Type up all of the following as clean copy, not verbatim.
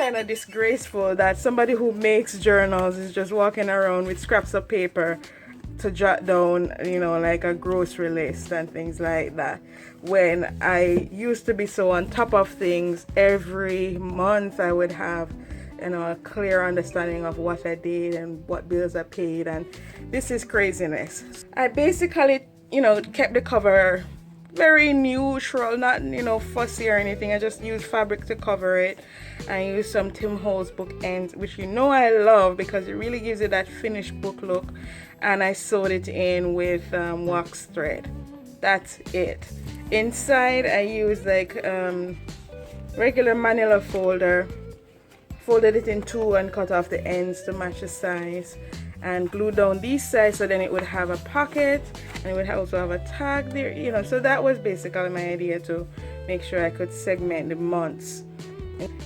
kind of disgraceful that somebody who makes journals is just walking around with scraps of paper to jot down, you know, like a grocery list and things like that. When I used to be so on top of things, every month I would have, you know, a clear understanding of what I did and what bills I paid, and this is craziness. I basically, you know, kept the cover very neutral, not, you know, fussy or anything. I just used fabric to cover it. I used some Tim Holtz book ends, which you know I love because it really gives it that finished book look, and I sewed it in with wax thread. That's it. Inside I used like regular manila folder, folded it in two and cut off the ends to match the size, and glued down these sides so then it would have a pocket and it would also have a tag there, you know. So that was basically my idea, to make sure I could segment the months.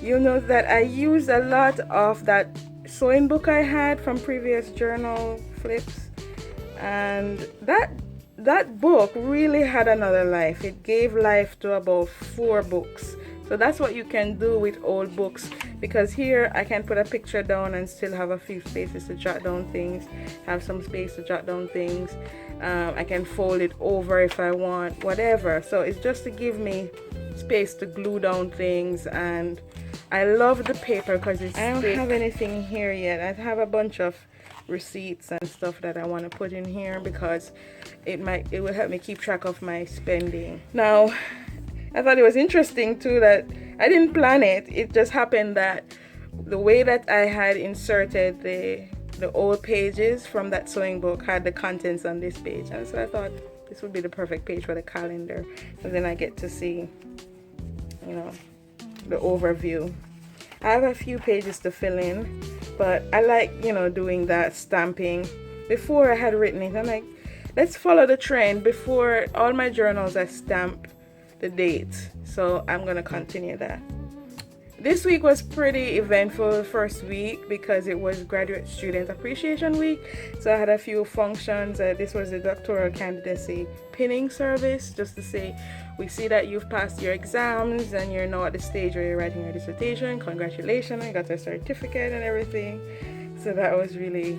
You know that I used a lot of that sewing book I had from previous journal flips, and that book really had another life. It gave life to about 4 books. So that's what you can do with old books, because here I can put a picture down and still have a few spaces to jot down things, have some space to jot down things. I can fold it over if I want, whatever. So it's just to give me space to glue down things, and I love the paper because it's I don't have anything here yet. I have a bunch of receipts and stuff that I want to put in here because it will help me keep track of my spending. Now, I thought it was interesting too that I didn't plan it. It just happened that the way that I had inserted the old pages from that sewing book had the contents on this page, and so I thought this would be the perfect page for the calendar. So then I get to see, you know, the overview. I have a few pages to fill in, but I like, you know, doing that stamping. Before I had written it, I'm like, let's follow the trend. Before all my journals I stamp the date, so I'm gonna continue that. This week was pretty eventful, the first week, because it was graduate student appreciation week, so I had a few functions. This was the doctoral candidacy pinning service, just to say we see that you've passed your exams and you're now at the stage where you're writing your dissertation. Congratulations, I got a certificate and everything, so that was really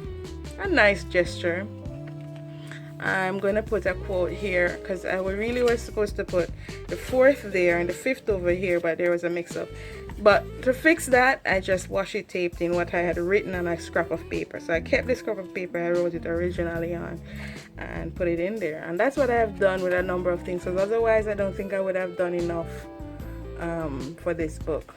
a nice gesture. I'm going to put a quote here because I really was supposed to put the 4th there and the 5th over here, but there was a mix-up. But to fix that, I just washi taped in what I had written on a scrap of paper. So I kept the scrap of paper I wrote it originally on and put it in there. And that's what I have done with a number of things, because otherwise I don't think I would have done enough for this book.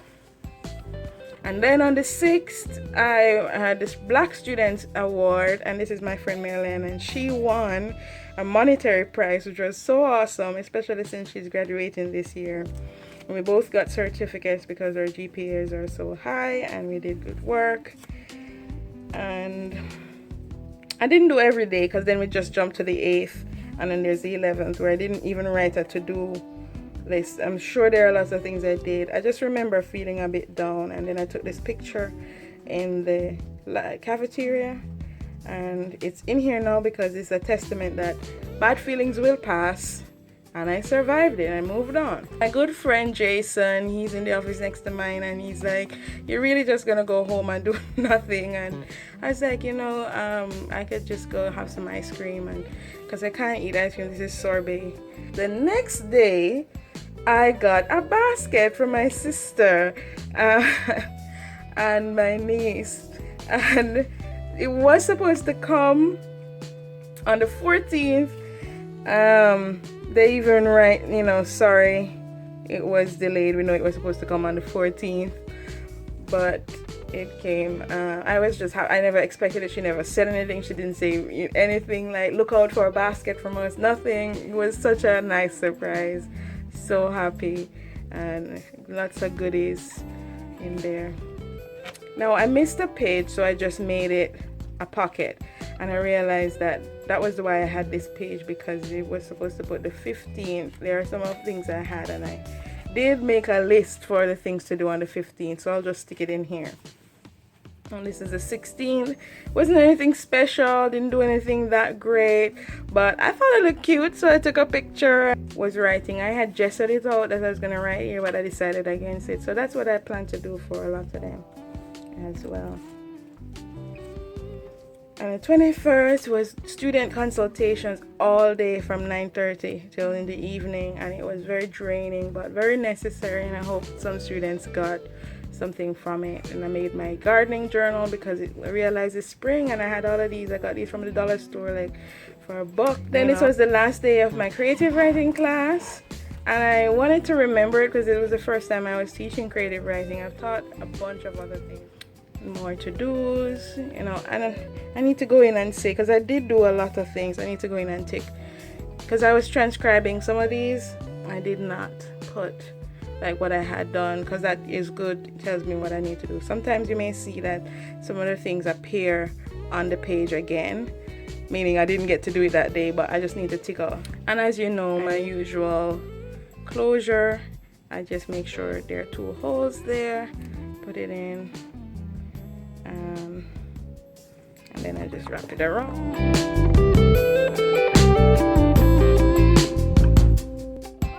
And then on the 6th, I had this Black Student Award, and this is my friend Marilyn, and she won a monetary prize, which was so awesome, especially since she's graduating this year. And we both got certificates because our GPAs are so high, and we did good work. And I didn't do every day, because then we just jumped to the 8th, and then there's the 11th, where I didn't even write a to-do list. I'm sure there are lots of things I did. I just remember feeling a bit down, and then I took this picture in the cafeteria, and it's in here now because it's a testament that bad feelings will pass, and I survived it. I moved on. My good friend Jason, he's in the office next to mine, and he's like, you're really just gonna go home and do nothing? And I was like, you know, I could just go have some ice cream, and because I can't eat ice cream, this is sorbet. The next day I got a basket from my sister and my niece, and it was supposed to come on the 14th. They even write, you know, sorry, it was delayed. We know it was supposed to come on the 14th, but it came. I never expected it. She never said anything. She didn't say anything like, look out for a basket from us, nothing. It was such a nice surprise. So happy, and lots of goodies in there. Now I missed a page, so I just made it a pocket, and I realized that was why I had this page, because it was supposed to put the 15th. There are some of the things I had, and I did make a list for the things to do on the 15th, so I'll just stick it in here. And this is the 16th. Wasn't anything special, didn't do anything that great, but I thought it looked cute, so I took a picture. Was writing. I had gessoed it out that I was gonna write here, but I decided against it. So that's what I plan to do for a lot of them. as well. And the 21st was student consultations all day from 9:30 till in the evening, and it was very draining but very necessary, and I hope some students got something from it. And I made my gardening journal because I realized it's spring and I had all of these. I got these from the dollar store like for $1. Then this was the last day of my creative writing class, and I wanted to remember it because it was the first time I was teaching creative writing. I've taught a bunch of other things, more to-dos, and I need to go in and say, because I did do a lot of things, I need to go in and tick, because I was transcribing some of these. I did not put like what I had done, because that is good. It tells me what I need to do. Sometimes you may see that some of the things appear on the page again, meaning I didn't get to do it that day, but I just need to tick off. And as you know, my usual closure, I just make sure there are 2 holes there, put it in, and then I just wrap it around.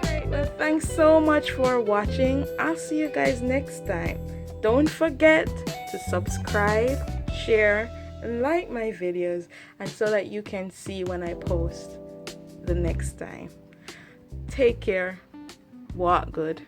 Alright, well, thanks so much for watching. I'll see you guys next time. Don't forget to subscribe, share, and like my videos, and so that you can see when I post the next time. Take care. Walk good.